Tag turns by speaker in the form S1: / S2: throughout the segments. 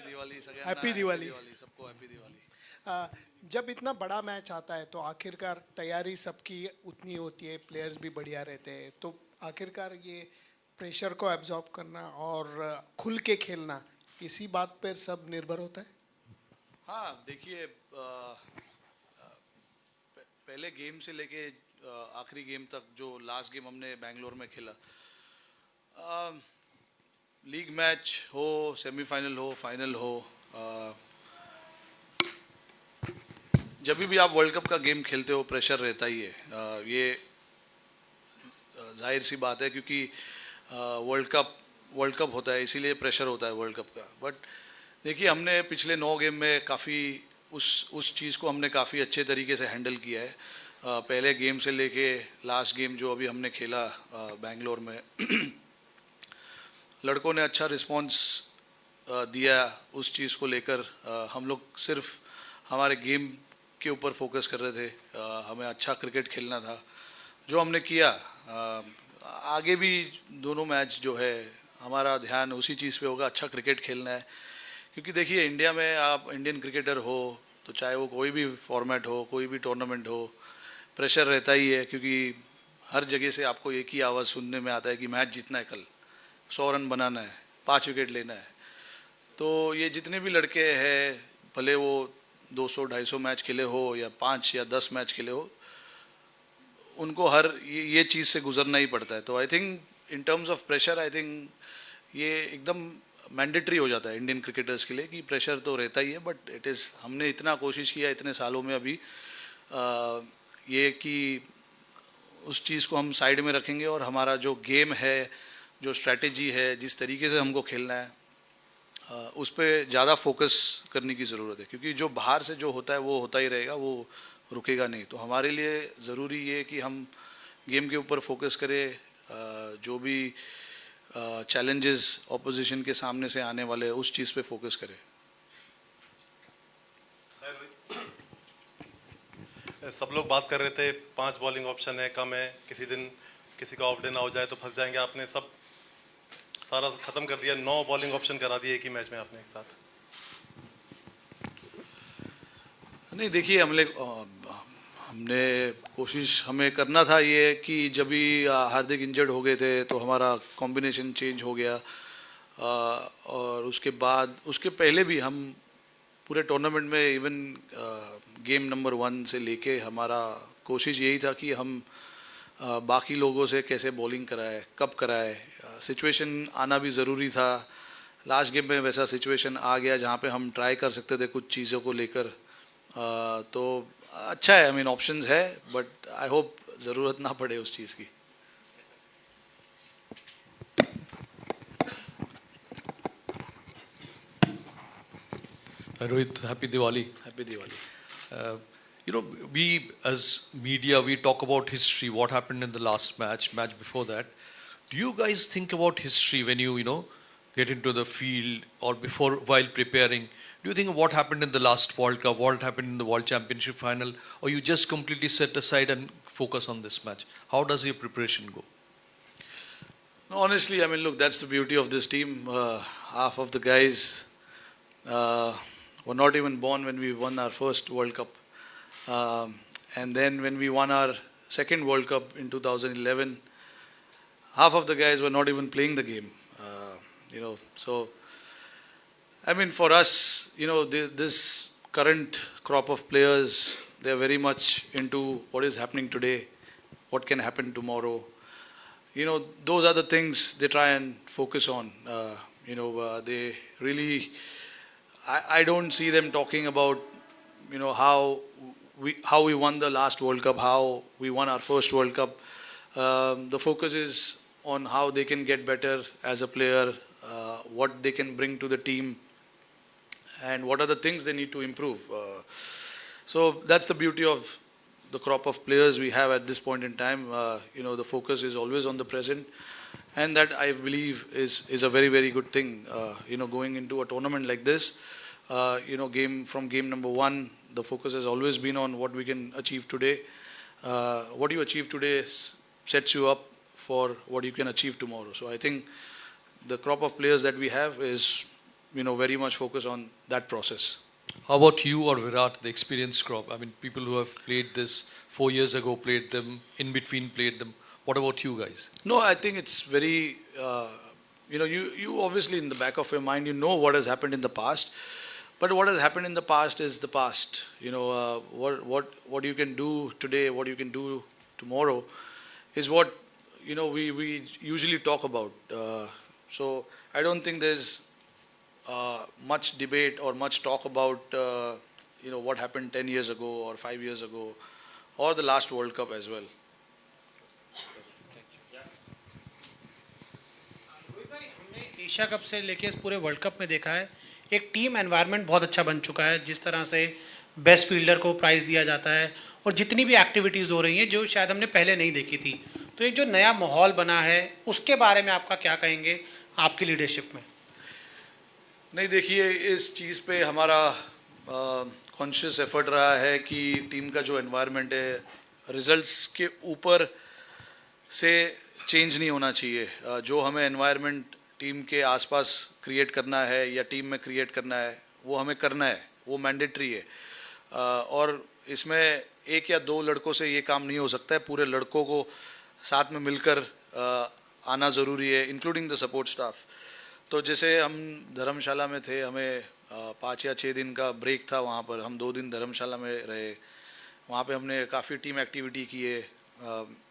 S1: दिवाळी सगळ्यांना
S2: happy
S1: happy
S2: Diwali.
S1: Diwali सबको happy Diwali.
S2: जब इतना बड़ा मैच आता है तो आखिरकार तैयारी सबकी उतनी होती है, प्लेयर्स भी बढ़िया रहते हैं, तो आखिरकार ये प्रेशर को एब्जॉर्ब करना और खुल के खेलना, इसी बात पर सब निर्भर होता है.
S1: हाँ देखिए पहले गेम से लेके आखिरी गेम तक जो लास्ट गेम हमने बेंगलोर में खेला, लीग मैच हो, सेमीफाइनल हो, फाइनल हो, जब भी आप वर्ल्ड कप का गेम खेलते हो प्रेशर रहता ही है. ये जाहिर सी बात है क्योंकि वर्ल्ड कप होता है इसीलिए प्रेशर होता है वर्ल्ड कप का. बट देखिए हमने पिछले 9 गेम में काफ़ी उस चीज़ को हमने काफ़ी अच्छे तरीके से हैंडल किया है. पहले गेम से लेके लास्ट गेम जो अभी हमने खेला बेंगलोर में लड़कों ने अच्छा रिस्पांस दिया उस चीज़ को लेकर. हम लोग सिर्फ हमारे गेम के ऊपर फोकस कर रहे थे. हमें अच्छा क्रिकेट खेलना था जो हमने किया. आगे भी दोनों मैच जो है हमारा ध्यान उसी चीज़ पे होगा, अच्छा क्रिकेट खेलना है. क्योंकि देखिए इंडिया में आप इंडियन क्रिकेटर हो तो चाहे वो कोई भी फॉर्मेट हो, कोई भी टूर्नामेंट हो, प्रेशर रहता ही है. क्योंकि हर जगह से आपको एक ही आवाज़ सुनने में आता है कि मैच जीतना है, कल 100 रन बनाना है, 5 विकेट लेना है. तो ये जितने भी लड़के हैं भले वो 200-250 मैच खेले हो या 5 या 10 मैच खेले हो, उनको हर ये चीज़ से गुजरना ही पड़ता है. तो I think in terms of pressure I think ये एकदम मैंडेटरी हो जाता है इंडियन क्रिकेटर्स के लिए कि प्रेशर तो रहता ही है. बट इट इज़ हमने इतना कोशिश किया इतने सालों में अभी ये कि उस चीज़ को हम साइड में रखेंगे और हमारा जो गेम है, जो स्ट्रैटेजी है, जिस तरीके से हमको खेलना है उस पर ज़्यादा फोकस करने की ज़रूरत है. क्योंकि जो बाहर से जो होता है वो होता ही रहेगा, वो रुकेगा नहीं. तो हमारे लिए ज़रूरी ये कि हम गेम के ऊपर फोकस करें. जो भी चैलेंजेस ऑपोजिशन के सामने से आने वाले उस चीज़ पे फोकस करें.
S3: सब लोग बात कर रहे थे 5 बॉलिंग ऑप्शन है, कम है, किसी दिन किसी का ऑफ डे ना हो जाए तो फंस जाएंगे. आपने सब सारा खत्म कर दिया, 9 बॉलिंग ऑप्शन करा दिए एक ही मैच में आपने एक साथ.
S1: नहीं देखिए हमने कोशिश हमें करना था ये कि जब भी हार्दिक इंजर्ड हो गए थे तो हमारा कॉम्बिनेशन चेंज हो गया. और उसके बाद उसके पहले भी हम पूरे टूर्नामेंट में इवन गेम नंबर 1 से लेके हमारा कोशिश यही था कि हम बाकी लोगों से कैसे बॉलिंग कराए, कब कराए. सिचुएशन आना भी ज़रूरी था. लास्ट गेम में वैसा सिचुएशन आ गया जहाँ पे हम ट्राई कर सकते थे कुछ चीज़ों को लेकर. तो अच्छा है, आई मीन ऑप्शंस है, बट आई होप ज़रूरत ना पड़े उस चीज़ की.
S4: Rohit, happy Diwali.
S1: Happy Diwali.
S4: Uh, we as media, we talk about history, what happened in the last match before that. Do you guys think about history when you get into the field or before, while preparing? Do you think of what happened in the last World Cup, what happened in the World Championship final, or you just completely set aside and focus on this match? How does your preparation go?
S1: No, honestly, I mean, look, that's the beauty of this team. Half of the guys were not even born when we won our first World Cup. And then when we won our second World Cup in 2011, half of the guys were not even playing the game. So I mean, for us, this current crop of players, they're very much into what is happening today, what can happen tomorrow. Those are the things they try and focus on. They really, I don't see them talking about, how we won the last World Cup, how we won our first World Cup. The focus is on how they can get better as a player, what they can bring to the team, and what are the things they need to improve. So that's the beauty of the crop of players we have at this point in time. The focus is always on the present, and that I believe is a very, very good thing. Going into a tournament like this, game number 1, the focus has always been on what we can achieve today. What you achieve today sets you up for what you can achieve tomorrow. So I think the crop of players that we have is very much focus on that process.
S4: How about you or Virat, the experienced crop? I mean, people who have played this 4 years ago, played them, in between played them. What about you guys?
S1: No, I think it's very, you obviously in the back of your mind, you know what has happened in the past, but what has happened in the past is the past. What you can do today, what you can do tomorrow, is what we usually talk about. So I don't think there's much debate or much talk about what happened 10 years ago or 5 years ago or the last World Cup as well.
S5: Rohit भाई, हमने Asia cup से लेके इस पूरे world cup में देखा है एक टीम एनवायरनमेंट बहुत अच्छा बन चुका है, जिस तरह से बेस्ट फील्डर को प्राइज़ दिया जाता है और जितनी भी एक्टिविटीज़ हो रही हैं जो शायद हमने पहले नहीं देखी थी, तो एक जो नया माहौल बना है उसके बारे में आपका क्या कहेंगे आपकी लीडरशिप में?
S1: नहीं, देखिए, इस चीज़ पे हमारा कॉन्शियस एफर्ट रहा है कि टीम का जो एनवायरनमेंट है रिजल्ट्स के ऊपर से चेंज नहीं होना चाहिए. जो हमें एनवायरनमेंट टीम के आसपास क्रिएट करना है या टीम में क्रिएट करना है वो हमें करना है, वो मैंडेटरी है. और इसमें एक या दो लड़कों से ये काम नहीं हो सकता है, पूरे लड़कों को साथ में मिलकर आना ज़रूरी है, इंक्लूडिंग द सपोर्ट स्टाफ. तो जैसे हम धर्मशाला में थे, हमें 5 या 6 दिन का ब्रेक था, वहाँ पर हम 2 दिन धर्मशाला में रहे. वहाँ पे हमने काफ़ी टीम एक्टिविटी की है.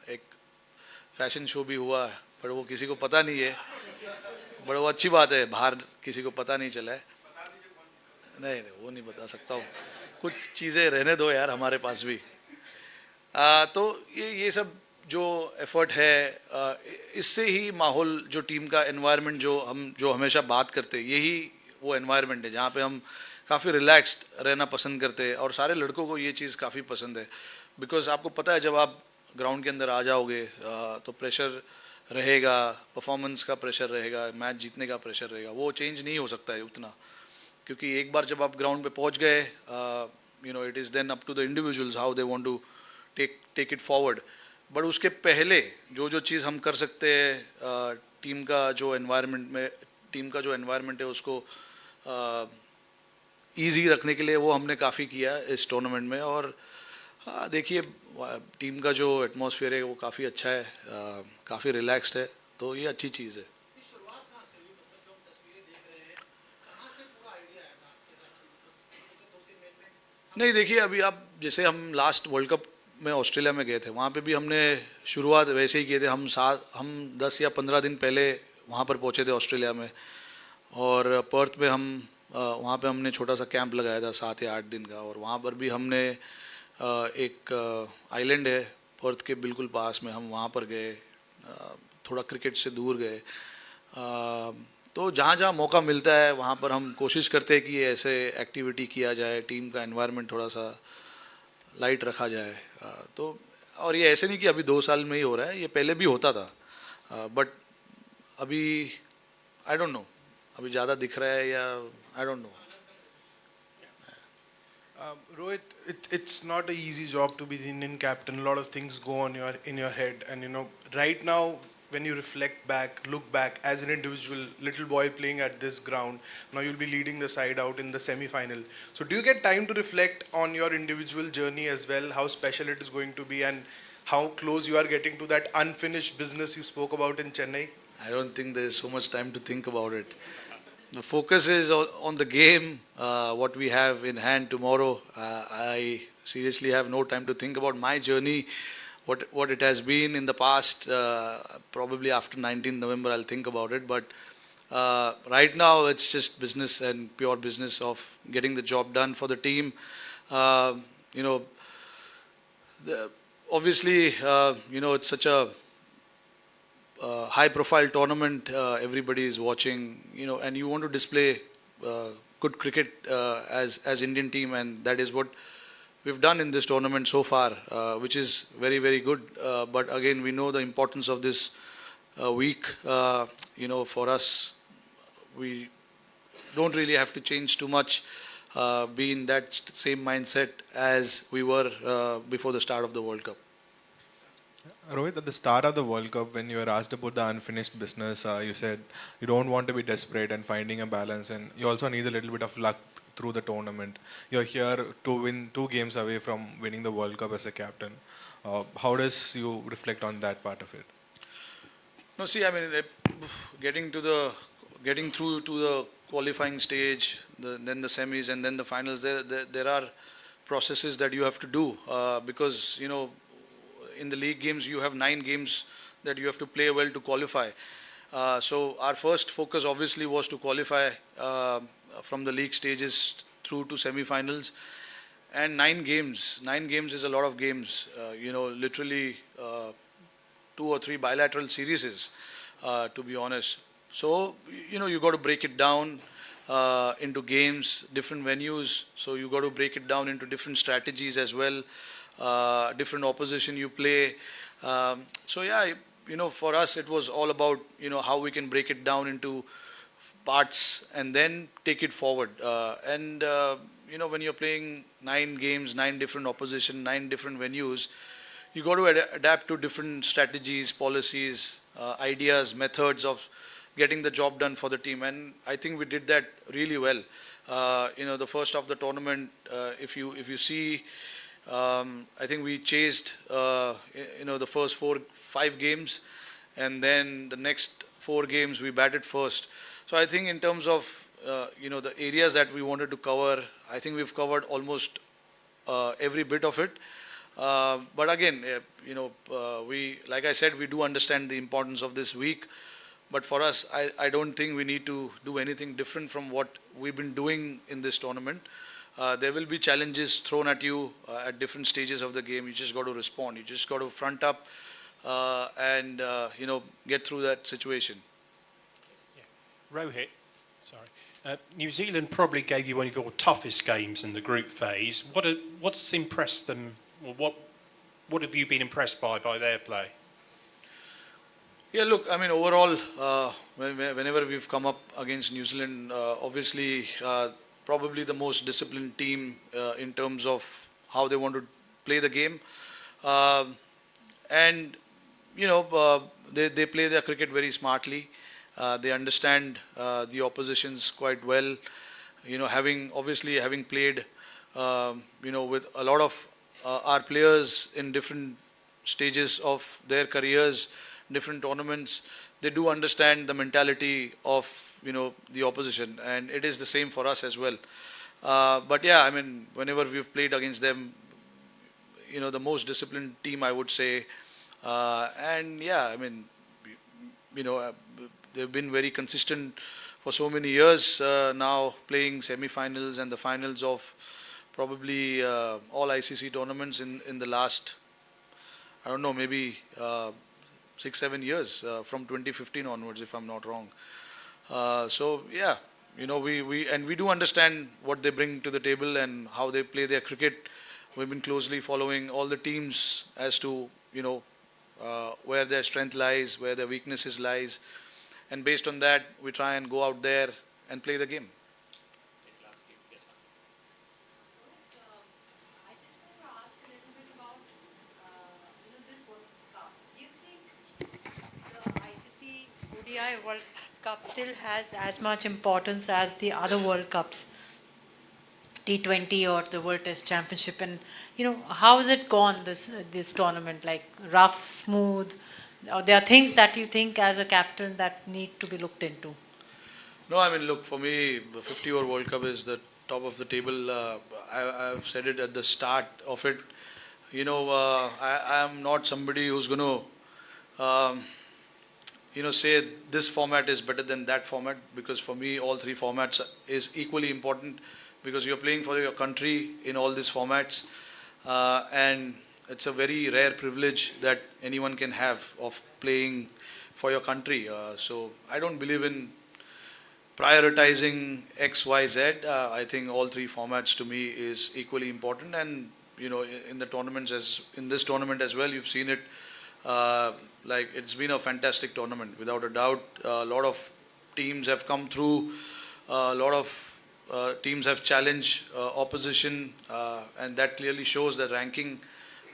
S1: एक फैशन शो भी हुआ, पर वो किसी को पता नहीं है, बट वो अच्छी बात है, बाहर किसी को पता नहीं चला है. नहीं, वो नहीं बता सकता हूँ, कुछ चीज़ें रहने दो यार हमारे पास भी. तो ये सब जो एफर्ट है, इससे ही माहौल, जो टीम का एनवायरनमेंट जो हमेशा बात करते, यही वो एनवायरनमेंट है जहाँ पे हम काफ़ी रिलैक्स्ड रहना पसंद करते हैं. और सारे लड़कों को ये चीज़ काफ़ी पसंद है, बिकॉज आपको पता है जब आप ग्राउंड के अंदर आ जाओगे तो प्रेशर रहेगा, परफॉर्मेंस का प्रेशर रहेगा, मैच जीतने का प्रेशर रहेगा. वो चेंज नहीं हो सकता है उतना, क्योंकि एक बार जब आप ग्राउंड पे पहुंच गए, it is then up to the individuals how they want to take it forward. But उसके पहले जो चीज़ हम कर सकते हैं टीम का जो एनवायरनमेंट है उसको ईजी रखने के लिए, वो हमने काफ़ी किया इस टूर्नामेंट में. और देखिए, टीम का जो एटमॉस्फेयर है वो काफ़ी अच्छा है, काफ़ी रिलैक्स्ड है, तो ये अच्छी चीज़ है. नहीं, देखिए, अभी आप जैसे हम लास्ट वर्ल्ड कप में ऑस्ट्रेलिया में गए थे, वहाँ पे भी हमने शुरुआत वैसे ही किए थे. हम 10 या 15 दिन पहले वहाँ पर पहुँचे थे ऑस्ट्रेलिया में, और पर्थ में वहाँ पे हमने छोटा सा कैंप लगाया था 7 या 8 दिन का. और वहाँ पर भी हमने एक आइलैंड है पर्थ के बिल्कुल पास में, हम वहाँ पर गए, थोड़ा क्रिकेट से दूर गए. तो जहाँ जहाँ मौका मिलता है वहाँ पर हम कोशिश करते हैं कि ऐसे एक्टिविटी किया जाए, टीम का एनवायरनमेंट थोड़ा सा लाइट रखा जाए. तो और ये ऐसे नहीं कि अभी 2 साल में ही हो रहा है, ये पहले भी होता था, बट अभी आई डोंट नो, अभी ज़्यादा दिख रहा है या I don't know.
S6: Rohit, it's not an easy job to be the Indian captain. A lot of things go on in your head, and right now, when you reflect back, look back as an individual, little boy playing at this ground, now you'll be leading the side out in the semi-final. So, do you get time to reflect on your individual journey as well? How special it is going to be, and how close you are getting to that unfinished business you spoke about in Chennai?
S1: I don't think there is so much time to think about it. The focus is on the game, what we have in hand tomorrow. I seriously have no time to think about my journey, what it has been in the past. Probably after 19th November I'll think about it. But right now it's just business and pure business of getting the job done for the team. Obviously, it's such a high-profile tournament. Everybody is watching, and you want to display good cricket as Indian team, and that is what we've done in this tournament so far, which is very, very good. But again, we know the importance of this week. For us, we don't really have to change too much. Be in that same mindset as we were before the start of the World Cup.
S7: Rohit, at the start of the World Cup, when you were asked about the unfinished business, you said you don't want to be desperate and finding a balance, and you also need a little bit of luck through the tournament. You're here to win 2 games away from winning the World Cup as a captain. How does you reflect on that part of it?
S1: No, see, I mean, getting to the getting through to the qualifying stage, then the semis, and then the finals. There are processes that you have to do because in the league games you have 9 games that you have to play well to qualify. So our first focus obviously was to qualify from the league stages through to semi-finals. And 9 games is a lot of games. Literally 2 or 3 bilateral series, to be honest. So you got to break it down into games, different venues. So you got to break it down into different strategies as well, different opposition you play. So yeah, for us it was all about how we can break it down into parts and then take it forward. And when you're playing 9 games, 9 different opposition, 9 different venues, you got to adapt to different strategies, policies, ideas, methods of getting the job done for the team. And I think we did that really well. The first of the tournament, if you see, I think we chased the first 4-5 games, and then the next 4 games we batted first. So I think in terms of the areas that we wanted to cover, I think we've covered almost every bit of it. But again, we, like I said, we do understand the importance of this week. But for us, I don't think we need to do anything different from what we've been doing in this tournament. There will be challenges thrown at you at different stages of the game. You just got to respond. You just got to front up and get through that situation.
S8: Rohit, sorry. New Zealand probably gave you one of your toughest games in the group phase. What's impressed them, or what have you been impressed by their play?
S1: Yeah, look, I mean, overall, whenever we've come up against New Zealand, obviously, probably the most disciplined team in terms of how they want to play the game. And, they play their cricket very smartly. They understand the oppositions quite well. Having played, with a lot of our players in different stages of their careers, different tournaments, they do understand the mentality of the opposition, and it is the same for us as well. But yeah, I mean, whenever we've played against them, the most disciplined team, I would say. And yeah, I mean, they've been very consistent for so many years now, playing semi-finals and the finals of probably all ICC tournaments in the last, I don't know, maybe 6-7 years, from 2015 onwards, if I'm not wrong. So yeah, we do understand what they bring to the table and how they play their cricket. We've been closely following all the teams as to where their strength lies, where their weaknesses lies, and based on that, we try and go out there and play the game.
S9: I just want to ask a little bit about this World Cup. Do you think the ICC ODI World Cup still has as much importance as the other World Cups, T20 or the World Test Championship? And how has it gone this tournament? Like rough, smooth? Or there are things that you think as a captain that need to be looked into?
S1: No, I mean, look, for me, the 50-over World Cup is the top of the table. I've said it at the start of it. I am not somebody who's going to, say this format is better than that format, because for me, all 3 formats is equally important, because you're playing for your country in all these formats. And it's a very rare privilege that anyone can have of playing for your country. So I don't believe in prioritizing X, Y, Z. I think all 3 formats to me is equally important. And in the tournaments, as in this tournament as well, you've seen it. Like, it's been a fantastic tournament without a doubt. A lot of teams have come through. A lot of teams have challenged opposition, and that clearly shows that ranking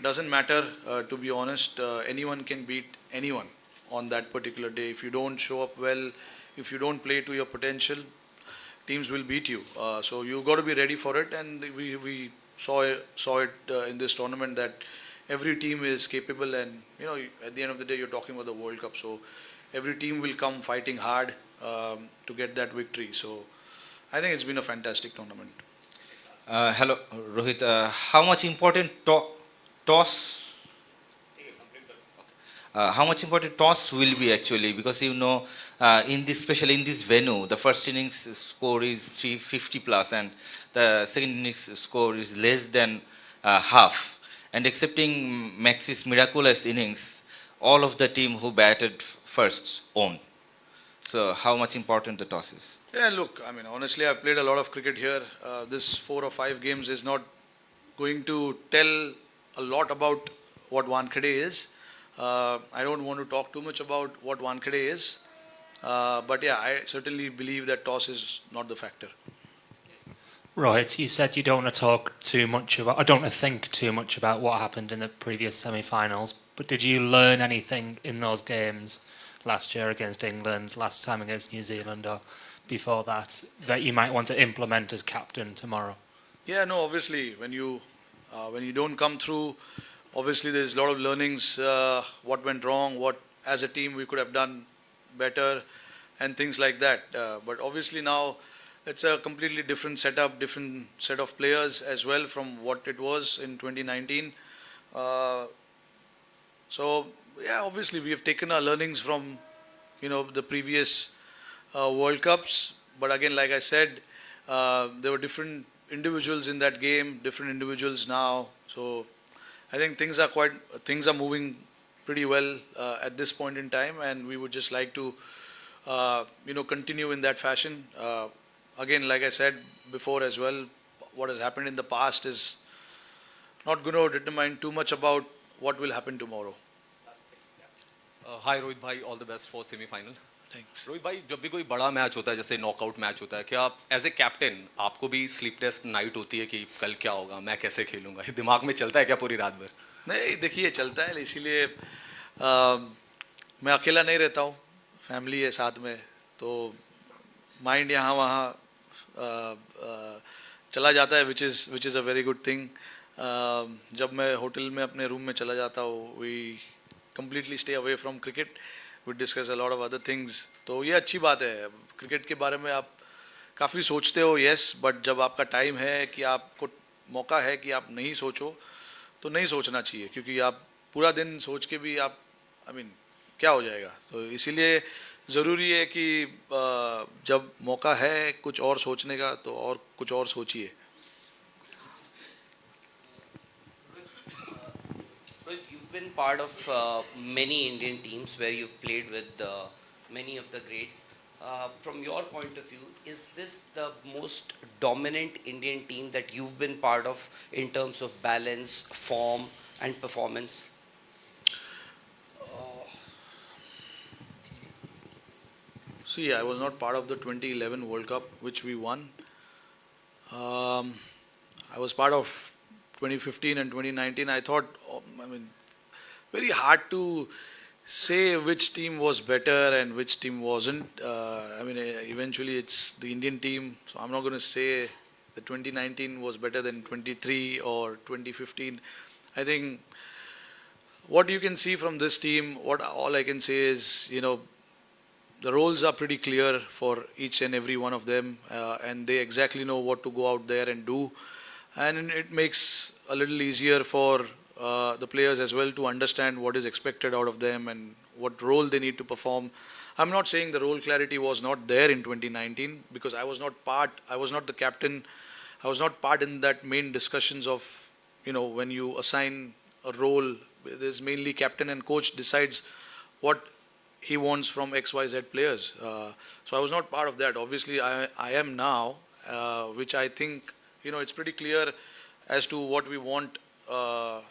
S1: doesn't matter, to be honest. Anyone can beat anyone on that particular day. If you don't show up well, if you don't play to your potential, teams will beat you. So you got to be ready for it, and we saw it in this tournament that every team is capable, and at the end of the day, you're talking about the World Cup. So every team will come fighting hard to get that victory. So I think it's been a fantastic tournament.
S10: Hello, Rohit. How much important toss? How much important toss will be actually, because in this, especially in this venue, the first innings score is 350 plus, and the second innings score is less than half. And excepting Max's miraculous innings, all of the team who batted first won. So how much important the toss is?
S1: Yeah, look, I mean, honestly, I've played a lot of cricket here. This 4 or 5 games is not going to tell a lot about what Wankhede is. I don't want to talk too much about what Wankhede is. But yeah, I certainly believe that toss is not the factor.
S11: Right, you said you don't want to talk too much about, I don't want to think too much about what happened in the previous semi-finals, but did you learn anything in those games last year against England, last time against New Zealand, or before that you might want to implement as captain tomorrow?
S1: Yeah, no, obviously, when you don't come through, obviously there's a lot of learnings, what went wrong, what as a team we could have done better, and things like that. But obviously now it's a completely different setup, different set of players as well from what it was in 2019. So yeah, obviously we have taken our learnings from the previous World Cups. But again, like I said, there were different individuals in that game, different individuals now. So I think things are moving pretty well at this point in time, and we would just like to continue in that fashion. Again, like I said before as well, what has happened in the past is not going to determine too much about what will happen tomorrow.
S12: हाय रोहित भाई, all the best for semifinal.
S1: Thanks.
S12: Rohit भाई, जब भी कोई बड़ा match होता है, जैसे knockout match होता है, क्या आप एज ए कैप्टन आपको भी स्लीपलेस नाइट होती है कि कल क्या होगा, मैं कैसे खेलूंगा, ये दिमाग में चलता है क्या पूरी रात भर?
S1: नहीं, देखिए चलता है, इसीलिए मैं अकेला नहीं रहता हूँ, फैमिली है साथ में, तो माइंड यहाँ वहाँ चला जाता है, which is a very good thing. जब मैं होटल में अपने रूम में चला जाता हूँ, we completely stay away from cricket. We discuss a lot of other things. तो ये अच्छी बात है. क्रिकेट के बारे में आप काफ़ी सोचते हो, yes, बट जब आपका टाइम है कि आपको मौका है कि आप नहीं सोचो, तो नहीं सोचना चाहिए, क्योंकि आप पूरा दिन सोच के भी आप क्या हो जाएगा. तो इसीलिए ज़रूरी है कि जब मौका है कुछ और सोचने का, तो और कुछ और सोचिए.
S13: Been part of many Indian teams where you've played with many of the greats. From your point of view, is this the most dominant Indian team that you've been part of in terms of balance, form and performance?
S1: See, I was not part of the 2011 World Cup, which we won. I was part of 2015 and 2019. I thought, very hard to say which team was better and which team wasn't. Eventually it's the Indian team, so I'm not going to say that 2019 was better than 23 or 2015. I think what you can see from this team, all I can say is, the roles are pretty clear for each and every one of them, and they exactly know what to go out there and do, and it makes a little easier for the players as well to understand what is expected out of them and what role they need to perform. I'm not saying the role clarity was not there in 2019, because I was not the captain, I was not part in that main discussions of, when you assign a role, there's mainly captain and coach decides what he wants from XYZ players. So I was not part of that. Obviously I am now, which I think, it's pretty clear as to what we want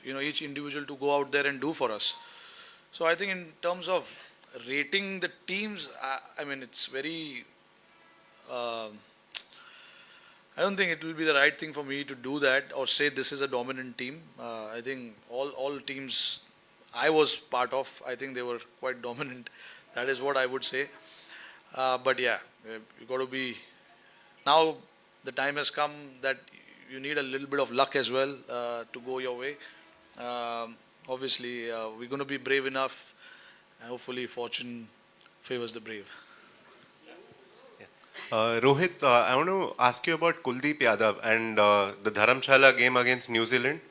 S1: each individual to go out there and do for us. So I think in terms of rating the teams, it's very I don't think it will be the right thing for me to do that or say this is a dominant team. I think all teams I was part of, I think they were quite dominant. That is what I would say. But yeah, you got to be. Now the time has come that you need a little bit of luck as well to go your way. Obviously, we're going to be brave enough, and hopefully, fortune favors the brave.
S14: Rohit, I want to ask you about Kuldeep Yadav and the Dharamshala game against New Zealand,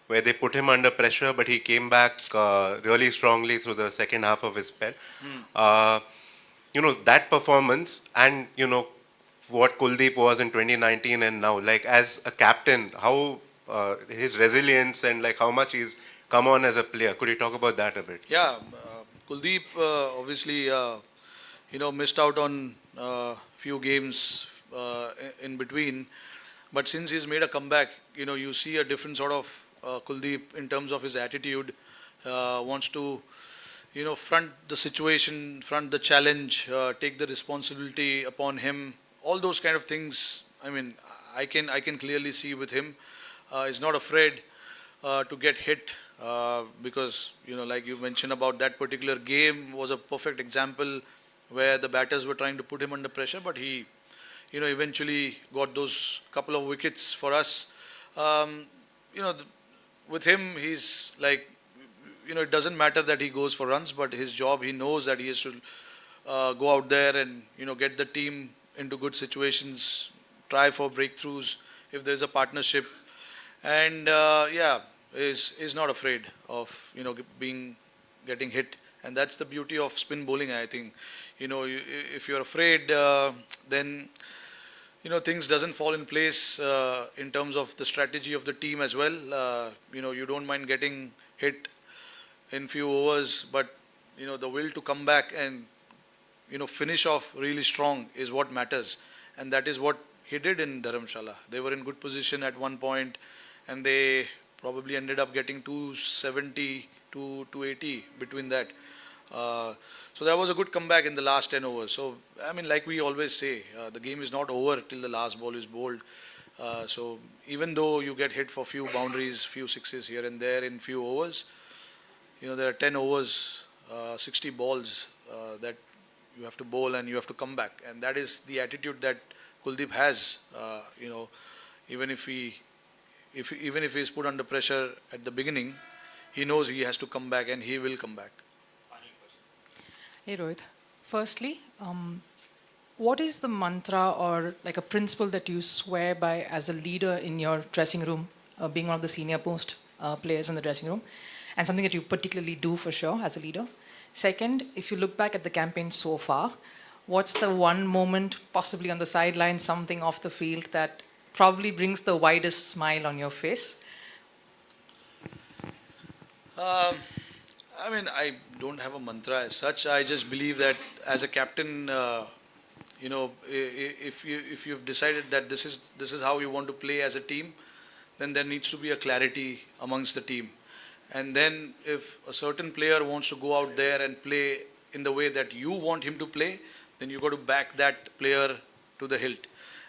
S14: where they put him under pressure, but he came back really strongly through the second half of his spell. That performance and, what Kuldeep was in 2019 and now, like as a captain, how his resilience and like how much he's come on as a player. Could you talk about that a bit?
S1: Yeah, Kuldeep obviously, missed out on few games in between, but since he's made a comeback, you see a different sort of Kuldeep in terms of his attitude. Wants to, front the situation, front the challenge, take the responsibility upon him. All those kind of things. I mean, I can clearly see with him. He's not afraid to get hit because like you mentioned about that particular game was a perfect example where the batters were trying to put him under pressure, but he eventually got those couple of wickets for us. With him, he's like, it doesn't matter that he goes for runs, but his job, he knows that he has to go out there and get the team into good situations, try for breakthroughs if there's a partnership, and is not afraid of getting hit, and that's the beauty of spin bowling. I think if you're afraid, then things doesn't fall in place in terms of the strategy of the team as well. You don't mind getting hit in few overs, but the will to come back and finish off really strong is what matters, and that is what he did in Dharamshala. They were in good position at one point, and they probably ended up getting 270 to 280 between that. So that was a good comeback in the last 10 overs. So, I mean, like we always say, the game is not over till the last ball is bowled. So even though you get hit for few boundaries, few sixes here and there in few overs, there are 10 overs, 60 balls that you have to bowl and you have to come back. And that is the attitude that Kuldeep has. Even if he is put under pressure at the beginning, he knows he has to come back and he will come back.
S15: Hey Rohit, firstly, what is the mantra or like a principle that you swear by as a leader in your dressing room, being one of the senior post players in the dressing room, and something that you particularly do for sure as a leader? Second, if you look back at the campaign so far, what's the one moment, possibly on the sideline, something off the field, that probably brings the widest smile on your face?
S1: I mean, I don't have a mantra as such. I just believe that as a captain, if you've decided that this is how you want to play as a team, then there needs to be a clarity amongst the team. And then if a certain player wants to go out there and play in the way that you want him to play, then you got to back that player to the hilt.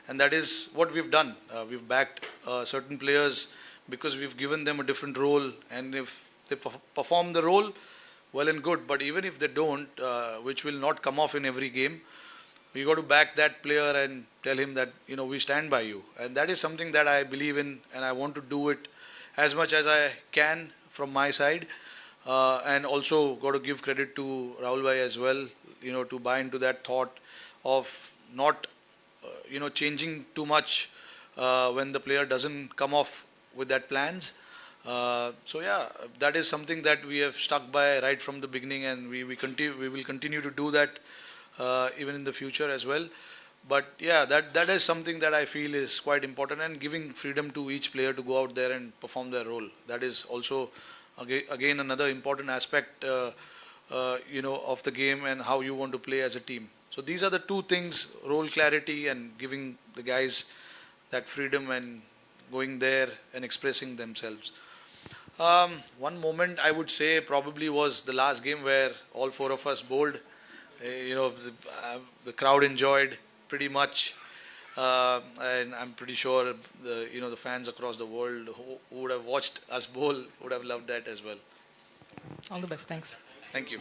S1: And that is what we've done. We've backed certain players because we've given them a different role, and if they perform the role, well and good. But even if they don't, which will not come off in every game, we got to back that player and tell him that we stand by you. And that is something that I believe in, and I want to do it as much as I can from my side. And also got to give credit to Rahul Bhai as well, to buy into that thought of not changing too much when the player doesn't come off with that plans. So yeah, that is something that we have stuck by right from the beginning, and we will continue to do that even in the future as well. But yeah, that is something that I feel is quite important, and giving freedom to each player to go out there and perform their role. That is also again another important aspect of the game and how you want to play as a team. So these are the two things: role clarity and giving the guys that freedom and going there and expressing themselves. One moment I would say probably was the last game where all four of us bowled. The crowd enjoyed pretty much. and I'm pretty sure the fans across the world who would have watched us bowl would have loved that as well.
S15: All the best. Thanks.
S1: Thank you.